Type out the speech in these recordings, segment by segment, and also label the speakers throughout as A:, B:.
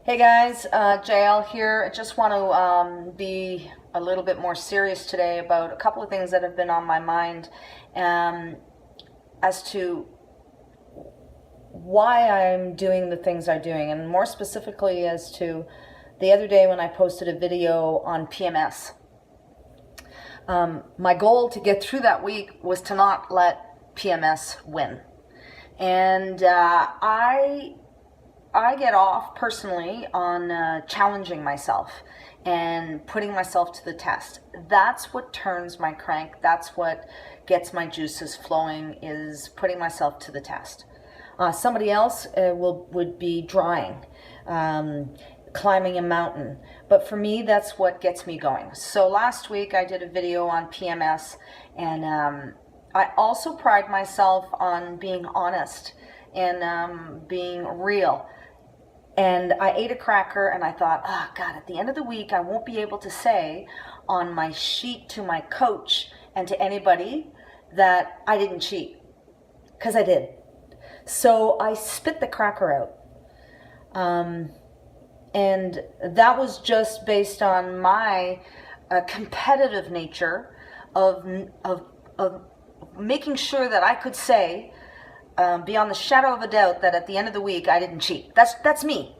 A: Hey guys, JL here. I just want to be a little bit more serious today about a couple of things that have been on my mind as to why I'm doing the things I'm doing, and more specifically as to the other day when I posted a video on PMS. My goal to get through that week was to not let PMS win. And I get off personally on challenging myself and putting myself to the test. That's what turns my crank. That's what gets my juices flowing, is putting myself to the test. Somebody else would be drawing, climbing a mountain. But for me, that's what gets me going. So last week I did a video on PMS, and I also pride myself on being honest and being real. And I ate a cracker and I thought, oh God, at the end of the week, I won't be able to say on my sheet to my coach and to anybody that I didn't cheat, because I did. So I spit the cracker out. And that was just based on my competitive nature of making sure that I could say, beyond the shadow of a doubt, that at the end of the week I didn't cheat. That's me.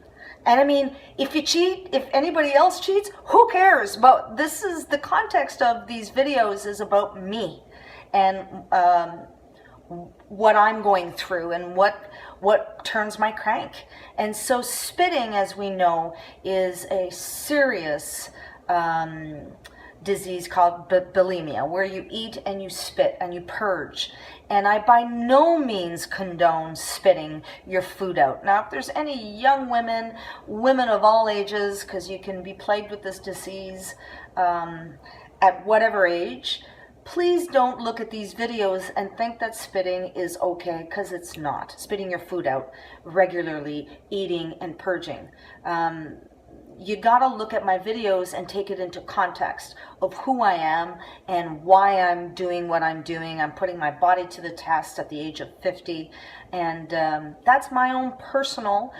A: And I mean, if you cheat, if anybody else cheats, who cares? But this is the context of these videos, is about me and what I'm going through and what turns my crank. And so spitting, as we know, is a serious disease called bulimia, where you eat and you spit and you purge. And I by no means condone spitting your food out. Now, if there's any young women of all ages, because you can be plagued with this disease at whatever age, please don't look at these videos and think that spitting is okay, because it's not. Spitting your food out regularly, eating and purging. You gotta look at my videos and take it into context of who I am and why I'm doing what I'm doing. I'm putting my body to the test at the age of 50, and that's my own personal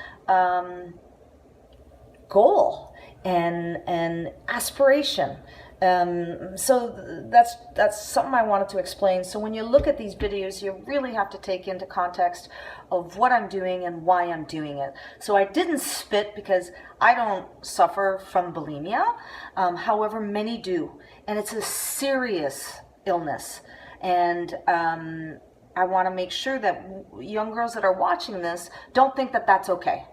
A: goal and aspiration. So that's something I wanted to explain. So when you look at these videos, you really have to take into context of what I'm doing and why I'm doing it. So I didn't spit because I don't suffer from bulimia. However, many do, and it's a serious illness. And I want to make sure that young girls that are watching this don't think that that's okay.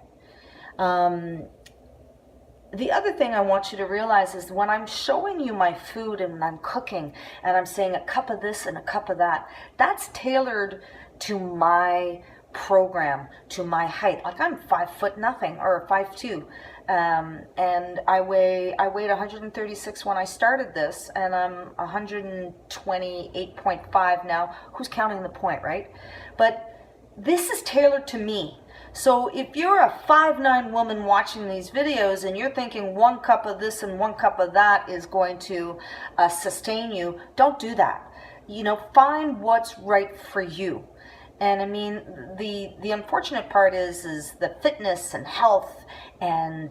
A: The other thing I want you to realize is when I'm showing you my food and I'm cooking and I'm saying a cup of this and a cup of that, that's tailored to my program, to my height. Like, I'm 5'0" nothing, or 5'2", and I weighed 136 when I started this, and I'm 128.5 now. Who's counting the point, right? But this is tailored to me. So if you're a 5'9" woman watching these videos and you're thinking one cup of this and one cup of that is going to sustain you, don't do that. You know, find what's right for you. And I mean, the unfortunate part is the fitness and health and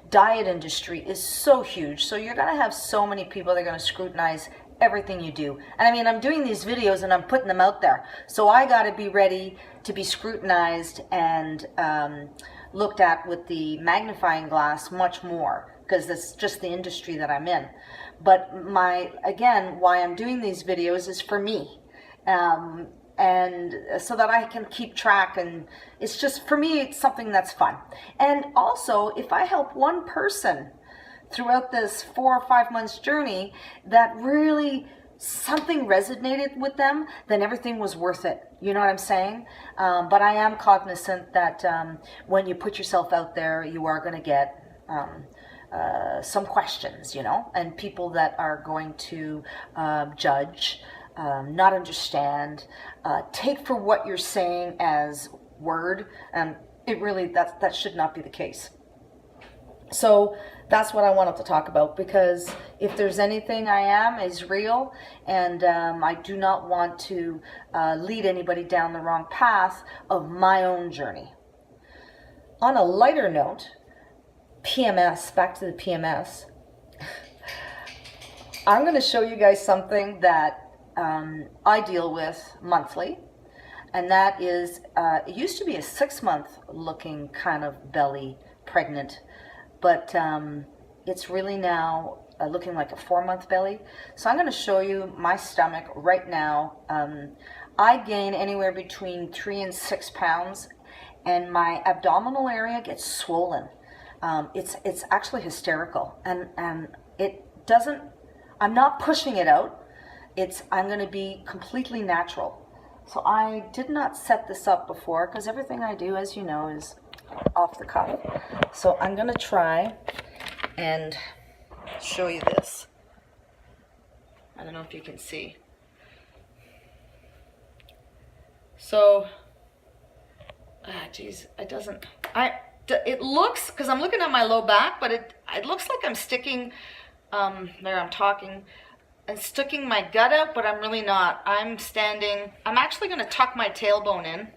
A: diet industry is so huge. So you're going to have so many people that are going to scrutinize everything you do. And I mean, I'm doing these videos and I'm putting them out there. So I got to be ready to be scrutinized and looked at with the magnifying glass much more, because that's just the industry that I'm in. But again, why I'm doing these videos is for me. And so that I can keep track, and it's just, for me, it's something that's fun. And also, if I help one person throughout this 4 or 5 months journey that really something resonated with them, then everything was worth it. You know what I'm saying? But I am cognizant that when you put yourself out there, you are going to get some questions, you know, and people that are going to judge, not understand, take for what you're saying as word, and it really, that should not be the case. So that's what I wanted to talk about, because if there's anything I am, is real, and I do not want to lead anybody down the wrong path of my own journey. On a lighter note, PMS, back to the PMS. I'm going to show you guys something that I deal with monthly, and that is, it used to be a 6-month looking kind of belly, pregnant, but it's really now looking like a 4-month belly. So I'm going to show you my stomach right now. I gain anywhere between 3 and 6 pounds, and my abdominal area gets swollen. It's actually hysterical, and it doesn't, I'm not pushing it out. I'm going to be completely natural. So I did not set this up before, because everything I do, as you know, is off the cuff. So I'm going to try and show you this. I don't know if you can see. So, geez, it doesn't, it looks, because I'm looking at my low back, but it looks like I'm sticking, there I'm talking, and sticking my gut out, but I'm really not. I'm standing, I'm actually going to tuck my tailbone in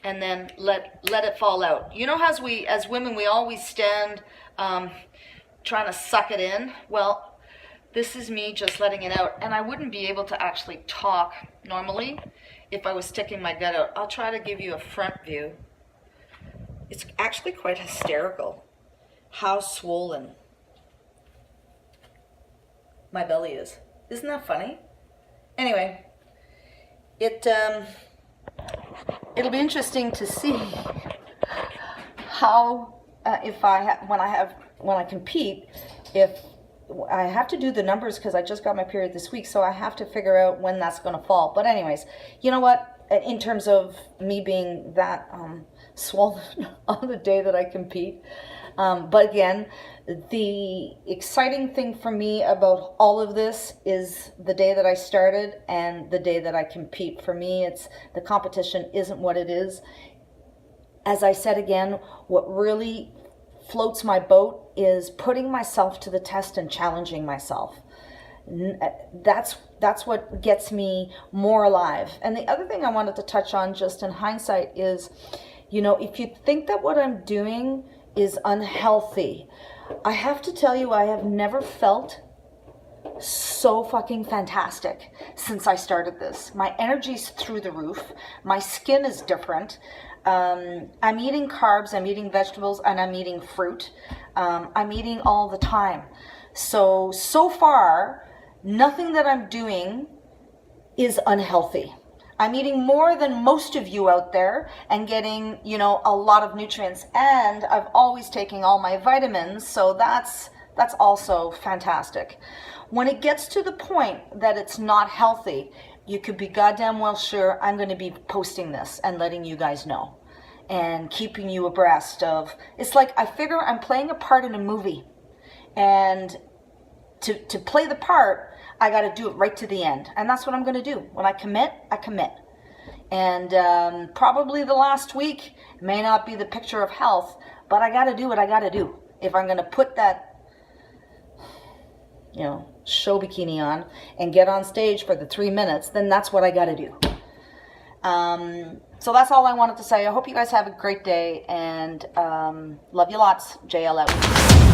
A: and then let it fall out. You know, as women, we always stand trying to suck it in. Well, this is me just letting it out, and I wouldn't be able to actually talk normally if I was sticking my gut out. I'll try to give you a front view. It's actually quite hysterical how swollen my belly is. Isn't that funny? Anyway, it'll be interesting to see how when I compete, if I have to do the numbers, because I just got my period this week, so I have to figure out when that's going to fall. But anyways, you know what? In terms of me being that swollen on the day that I compete. But again, the exciting thing for me about all of this is the day that I started and the day that I compete. For me, it's the competition isn't what it is. As I said again, what really floats my boat is putting myself to the test and challenging myself. That's what gets me more alive. And the other thing I wanted to touch on just in hindsight is, you know, if you think that what I'm doing is unhealthy, I have to tell you, I have never felt so fucking fantastic since I started this. My energy's through the roof. My skin is different. I'm eating carbs, I'm eating vegetables, and I'm eating fruit. I'm eating all the time. So far, nothing that I'm doing is unhealthy. I'm eating more than most of you out there and getting, you know, a lot of nutrients. And I've always taken all my vitamins, so that's also fantastic. When it gets to the point that it's not healthy, you could be goddamn well sure I'm going to be posting this and letting you guys know and keeping you abreast of. It's like I figure I'm playing a part in a movie, and to play the part, I got to do it right to the end. And that's what I'm going to do. When I commit, I commit. And probably the last week may not be the picture of health, but I got to do what I got to do. If I'm going to put that, you know, show bikini on and get on stage for the 3 minutes, then that's what I got to do. So that's all I wanted to say. I hope you guys have a great day, and love you lots. JL out.